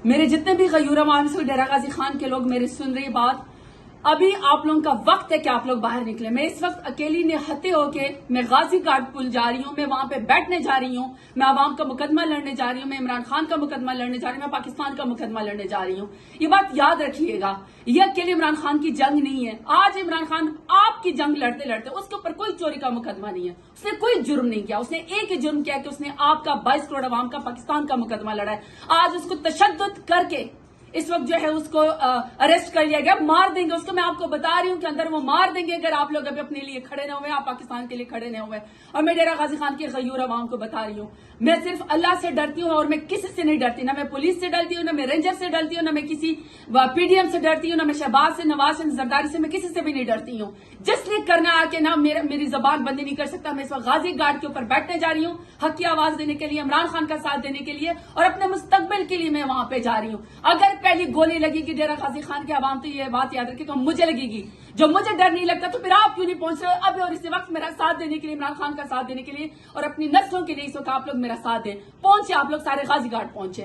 میرے جتنے بھی غیور عوام سے ڈیرہ غازی خان کے لوگ میری سن رہی بات، ابھی آپ لوگوں کا وقت ہے کہ آپ لوگ باہر نکلیں. میں اس وقت اکیلی نہتے ہو کے میں غازی گارڈ پل جا رہی ہوں، میں وہاں پہ بیٹھنے جا رہی ہوں، میں عوام کا مقدمہ لڑنے جا رہی ہوں، میں عمران خان کا مقدمہ لڑنے جا رہی ہوں، میں پاکستان کا مقدمہ لڑنے جا رہی ہوں. یہ بات یاد رکھیے گا، یہ اکیلے عمران خان کی جنگ نہیں ہے. آج عمران خان آپ کی جنگ لڑتے لڑتے اس کے اوپر کوئی چوری کا مقدمہ نہیں ہے، اس نے کوئی جرم نہیں کیا. اس نے ایک ہی جرم کیا کہ اس نے آپ کا 22 کروڑ عوام کا پاکستان کا مقدمہ لڑا ہے. آج اس کو تشدد کر کے اس وقت جو ہے اس کو اریسٹ کر لیا گیا، مار دیں گے اس کو. میں آپ کو بتا رہی ہوں کہ اندر وہ مار دیں گے اگر آپ لوگ ابھی اپنے لیے کھڑے نہ ہوئے، آپ پاکستان کے لیے کھڑے نہ ہوئے. اور میں ڈیرہ غازی خان کے غیور عوام کو بتا رہی ہوں، میں صرف اللہ سے ڈرتی ہوں اور میں کسی سے نہیں ڈرتی. نہ میں پولیس سے ڈرتی ہوں، نہ میں رینجر سے ڈرتی ہوں، نہ میں کسی پی ڈی ایم سے ڈرتی ہوں، نہ میں شہباز سے، نواز سے، زرداری سے، میں کسی سے بھی نہیں ڈرتی ہوں. جس نے کرنا آ کے نہ میری زبان بندی نہیں کر سکتا. میں اس وقت غازی گارڈ کے اوپر بیٹھنے جا رہی ہوں، حق کی آواز دینے کے لیے، عمران خان کا ساتھ دینے کے لیے اور اپنے مستقبل کے لیے میں وہاں پہ جا رہی ہوں. اگر پہلی گولی لگے گی ڈیرہ غازی خان کے عوام تو یہ بات یاد رکھے تو مجھے لگے گی. جو مجھے ڈر نہیں لگتا تو پھر آپ کیوں نہیں پہنچ رہے اب اور اسی وقت میرا ساتھ دینے کے لیے، عمران خان کا ساتھ دینے کے لیے اور اپنی نسلوں کے لیے اس وقت آپ لوگ میرا ساتھ دیں. پہنچے آپ لوگ سارے غازی گارڈ پہنچے.